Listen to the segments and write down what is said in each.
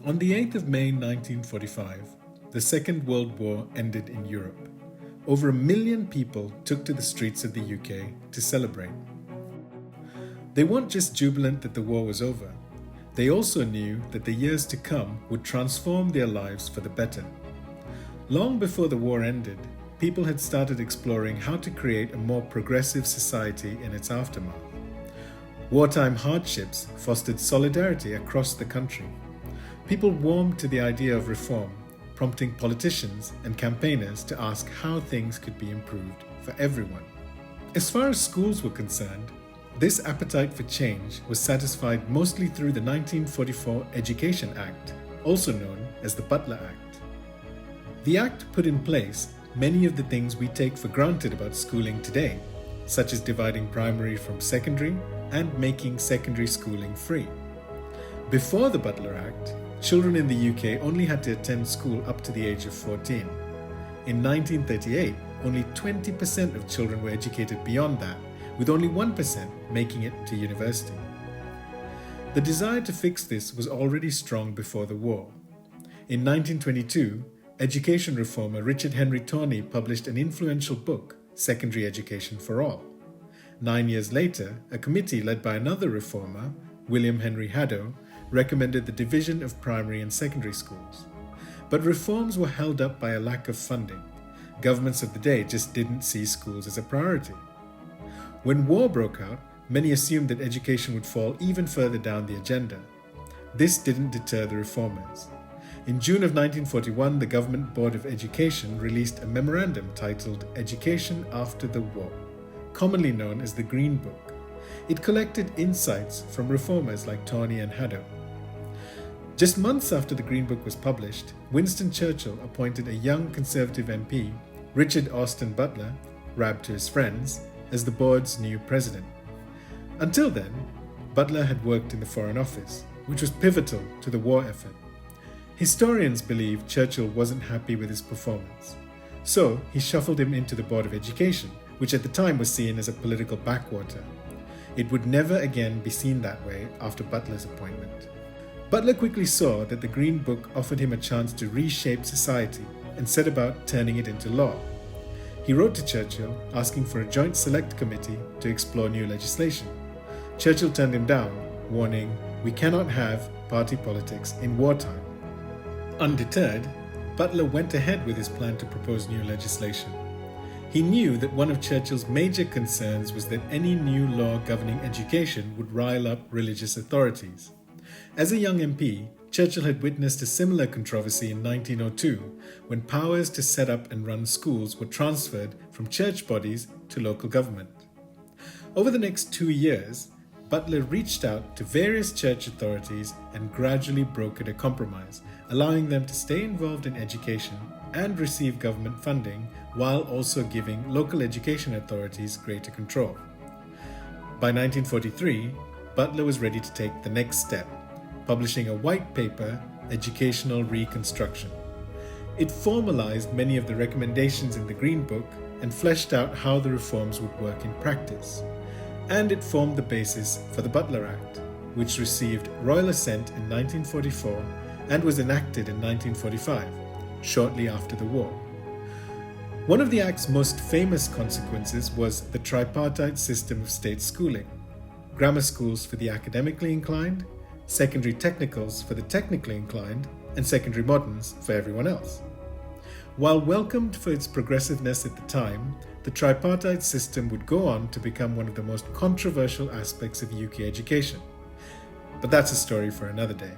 On the 8th of May 1945, the Second World War ended in Europe. Over 1 million people took to the streets of the UK to celebrate. They weren't just jubilant that the war was over, they also knew that the years to come would transform their lives for the better. Long before the war ended, people had started exploring how to create a more progressive society in its aftermath. Wartime hardships fostered solidarity across the country. People warmed to the idea of reform, prompting politicians and campaigners to ask how things could be improved for everyone. As far as schools were concerned, this appetite for change was satisfied mostly through the 1944 Education Act, also known as the Butler Act. The Act put in place many of the things we take for granted about schooling today, such as dividing primary from secondary and making secondary schooling free. Before the Butler Act, children in the UK only had to attend school up to the age of 14. In 1938, only 20% of children were educated beyond that, with only 1% making it to university. The desire to fix this was already strong before the war. In 1922, education reformer Richard Henry Tawney published an influential book, Secondary Education for All. 9 years later, a committee led by another reformer, William Henry Haddo, recommended the division of primary and secondary schools. But reforms were held up by a lack of funding. Governments of the day just didn't see schools as a priority. When war broke out, many assumed that education would fall even further down the agenda. This didn't deter the reformers. In June of 1941, the Government Board of Education released a memorandum titled Education After the War, commonly known as the Green Book. It collected insights from reformers like Tawney and Haddo. Just months after the Green Book was published, Winston Churchill appointed a young Conservative MP, Richard Austin Butler, Rab to his friends, as the board's new president. Until then, Butler had worked in the Foreign Office, which was pivotal to the war effort. Historians believe Churchill wasn't happy with his performance, so he shuffled him into the Board of Education, which at the time was seen as a political backwater. It would never again be seen that way after Butler's appointment. Butler quickly saw that the Green Book offered him a chance to reshape society and set about turning it into law. He wrote to Churchill asking for a joint select committee to explore new legislation. Churchill turned him down, warning, "We cannot have party politics in wartime." Undeterred, Butler went ahead with his plan to propose new legislation. He knew that one of Churchill's major concerns was that any new law governing education would rile up religious authorities. As a young MP, Churchill had witnessed a similar controversy in 1902 when powers to set up and run schools were transferred from church bodies to local government. Over the next 2 years, Butler reached out to various church authorities and gradually brokered a compromise, allowing them to stay involved in education and receive government funding while also giving local education authorities greater control. By 1943, Butler was ready to take the next step, publishing a white paper, Educational Reconstruction. It formalized many of the recommendations in the Green Book and fleshed out how the reforms would work in practice. And it formed the basis for the Butler Act, which received royal assent in 1944 and was enacted in 1945, shortly after the war. One of the Act's most famous consequences was the tripartite system of state schooling: grammar schools for the academically inclined, secondary technicals for the technically inclined, and secondary moderns for everyone else. While welcomed for its progressiveness at the time, the tripartite system would go on to become one of the most controversial aspects of UK education. But that's a story for another day.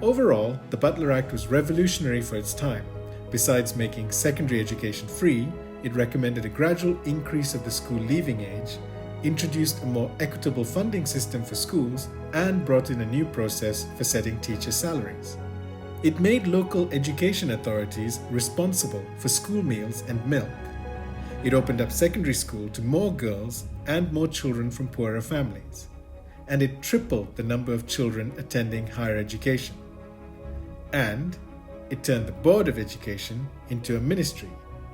Overall, the Butler Act was revolutionary for its time. Besides making secondary education free, it recommended a gradual increase of the school leaving age, introduced a more equitable funding system for schools, and brought in a new process for setting teacher salaries. It made local education authorities responsible for school meals and milk. It opened up secondary school to more girls and more children from poorer families. And it tripled the number of children attending higher education. And it turned the Board of Education into a ministry,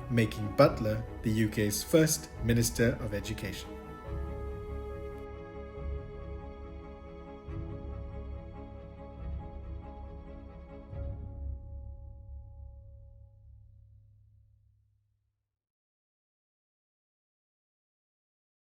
making Butler the UK's first Minister of Education.